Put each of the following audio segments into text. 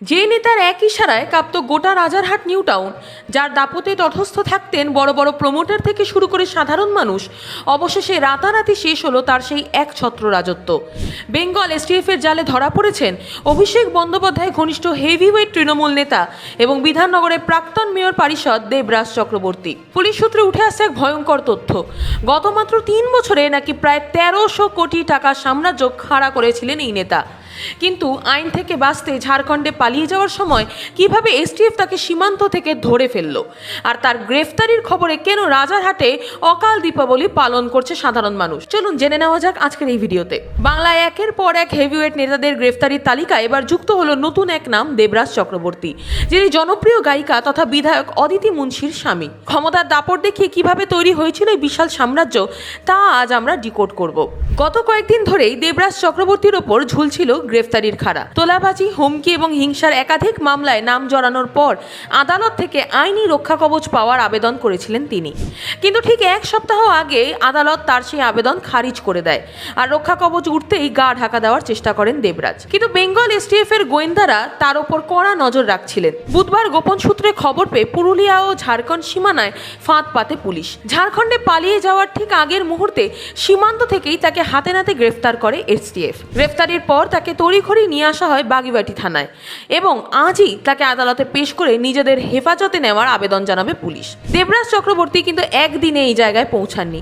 যে নেতার এক ইশারায় কাঁপত গোটা রাজারহাট নিউ টাউন, যার দাপটে তটস্থ থাকতেন বড় বড় প্রমোটার থেকে শুরু করে সাধারণ মানুষ, অবশেষে রাতারাতি শেষ হলো তার সেই এক ছত্র রাজত্ব। বেঙ্গল এসটিএফের জালে ধরা পড়েছেন অভিষেক বন্দ্যোপাধ্যায় ঘনিষ্ঠ হেভিওয়েট তৃণমূল নেতা এবং বিধাননগরের প্রাক্তন মেয়র পরিষদ দেবরাজ চক্রবর্তী। পুলিশ সূত্রে উঠে আসছে এক ভয়ঙ্কর তথ্য। গত মাত্র ৩ বছরে নাকি প্রায় ১৩০০ কোটি টাকা সাম্রাজ্য খাড়া করেছিলেন এই নেতা। কিন্তু আইন থেকে বাঁচতে ঝাড়খণ্ডে পালিয়ে যাওয়ার সময় কিভাবে এসটিএফ তাকে সীমান্ত থেকে ধরে ফেললো, আর তার গ্রেফতারির খবরে কেন রাজারহাটে অকাল দীপাবলি পালন করছে সাধারণ মানুষ, চলুন জেনে নেওয়া যাক আজকের এই ভিডিওতে। বাংলায় একের পর এক হেভিওয়েট নেতাদের গ্রেফতারির তালিকায় এবার যুক্ত হলো নতুন এক নাম, দেবরাজ চক্রবর্তী, যিনি জনপ্রিয় গায়িকা তথা বিধায়ক অদিতি মুন্সির স্বামী। ক্ষমতার দাপট দেখিয়ে কিভাবে তৈরি হয়েছিল এই বিশাল সাম্রাজ্য, তা আজ আমরা ডিকোড করব। গত কয়েকদিন ধরেই দেবরাজ চক্রবর্তীর ওপর ঝুলছিল গ্রেফতারির খাড়া। তোলাবাজি, হুমকি এবং হিংসার একাধিক মামলায় নাম জড়ানোর পর আদালত থেকে আইনি রক্ষা কবচ পাওয়ার আবেদন করেছিলেন তিনি। কিন্তু ঠিক এক সপ্তাহ আগে আদালত তার সেই আবেদন খারিজ করে দেয়, আর রক্ষা কবচ উঠতেই গা ঢাকা দেওয়ার চেষ্টা করেন দেবরাজ। কিন্তু বেঙ্গল এসটিএফ এর গোয়েন্দারা তার ওপর কড়া নজর রাখছিলেন। বুধবার গোপন সূত্রে খবর পেয়ে পুরুলিয়া ও ঝাড়খণ্ড সীমানায় ফাঁদ পাতে পুলিশ। ঝাড়খণ্ডে পালিয়ে যাওয়ার ঠিক আগের মুহূর্তে সীমান্ত থেকেই তাকে হাতে নাতে গ্রেফতার করে এসটিএফ। গ্রেফতারির পর তাকে তড়িঘড়ি নিয়ে আসা হয় বাগিবাটি থানায় এবং আজই তাকে আদালতে পেশ করে নিজেদের হেফাজতে নেওয়ার আবেদন জানাবে পুলিশ। দেবরাজ চক্রবর্তী কিন্তু একদিনে এই জায়গায় পৌঁছাননি।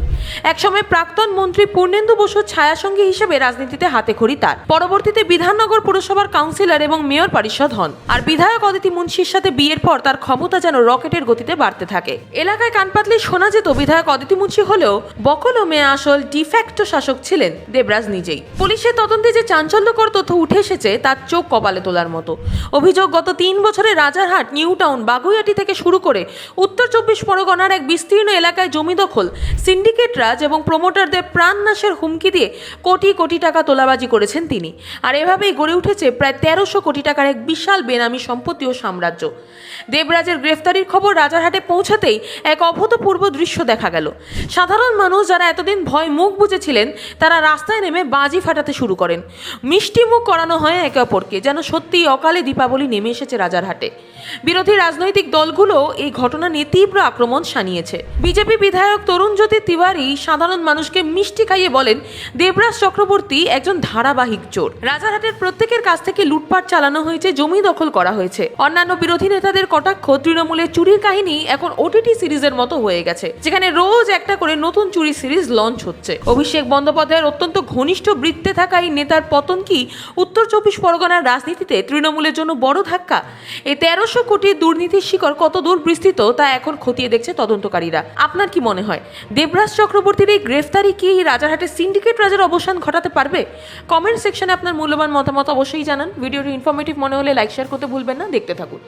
একসময় প্রাক্তন মন্ত্রী পূর্ণেন্দু বসুর ছায়াসঙ্গী হিসেবে রাজনীতিতে হাতেখড়ি তার। পরবর্তীতে বিধাননগর পুরসভার কাউন্সিলর এবং মেয়র পরিষদ হন। আর বিধায়ক অদিতি মুন্সির সাথে বিয়ের পর তার ক্ষমতা যেন রকেটের গতিতে বাড়তে থাকে। এলাকায় কান পাতলেই শোনা যেত বিধায়ক অদিতি মুন্সি হলেও বকলমে আসল ডিফ্যাক্টো শাসক ছিলেন দেবরাজ নিজেই। পুলিশের তদন্তে যে চাঞ্চল্যকর তথ্য উঠে এসেছে তার চোখ কপালে তোলার মতো। অভিযোগ, গত ৩ বছরে রাজারহাট, নিউ টাউন, বাগুইআটি থেকে শুরু করে উত্তর ২৪ পরগনার এক বিস্তীর্ণ এলাকায় জমি দখল, সিন্ডিকেট রাজ এবং প্রমোটারদের প্রাণনাশের হুমকি দিয়ে কোটি কোটি টাকা তোলাবাজি করেছেন তিনি। আর এভাবেই গড়ে উঠেছে প্রায় ১৩০০ কোটি টাকার এক বিশাল বেনামি সম্পত্তি ও সাম্রাজ্য। দেবরাজের গ্রেফতারির খবর রাজারহাটে পৌঁছাতেই এক অভূতপূর্ব দৃশ্য দেখা গেল। সাধারণ মানুষ যারা এতদিন ভয় মুখ বুজেছিলেন, তারা রাস্তায় নেমে বাজি ফাটাতে শুরু করেন। মিষ্টি মুখ করানো হয় একে অপরকে, যেন সত্যিই অকালে দীপাবলি নেমে এসেছে রাজারহাটে। বিরোধী রাজনৈতিক দলগুলো এই ঘটনা নিয়ে তীব্র আক্রমণ শানিয়েছে। বিজেপি বিধায়ক তরুণ জ্যোতি তিওয়ারি সাধারণ মানুষকে মিষ্টি খাইয়ে বলেন, দেবরাজ চক্রবর্তী একজন ধারাবাহিক চোর। রাজারহাটের প্রত্যেকের কাছ থেকে লুটপাট চালানো হয়েছে, জমি দখল করা হয়েছে। অন্যান্য বিরোধী নেতাদের কটাক্ষ, তৃণমূলের চুরির কাহিনী এখন ওটিটি সিরিজের মতো হয়ে গেছে, যেখানে রোজ একটা করে নতুন চুরি সিরিজ লঞ্চ হচ্ছে। অভিষেক বন্দ্যোপাধ্যায়ের অত্যন্ত ঘনিষ্ঠ বৃত্তে থাকা এই নেতার পতন কি উত্তর ২৪ পরগনার রাজনীতিতে তৃণমূলের জন্য বড় ধাক্কা? এই ১৩০০ কোটি দুর্নীতির শিকড় কত দূর বিস্তৃত তা এখন খতিয়ে দেখছে তদন্তকারীরা। আপনার কি মনে হয়, দেবরাজ চক্রবর্তীর এই গ্রেফতারি কি রাজারহাটের সিন্ডিকেট রাজের অবসান ঘটাতে পারবে? কমেন্ট সেকশনে আপনার মূল্যবান মতামত অবশ্যই জানান। ভিডিওটি ইনফরমেটিভ মনে হলে লাইক শেয়ার করতে ভুলবেন না। দেখতে থাকুন।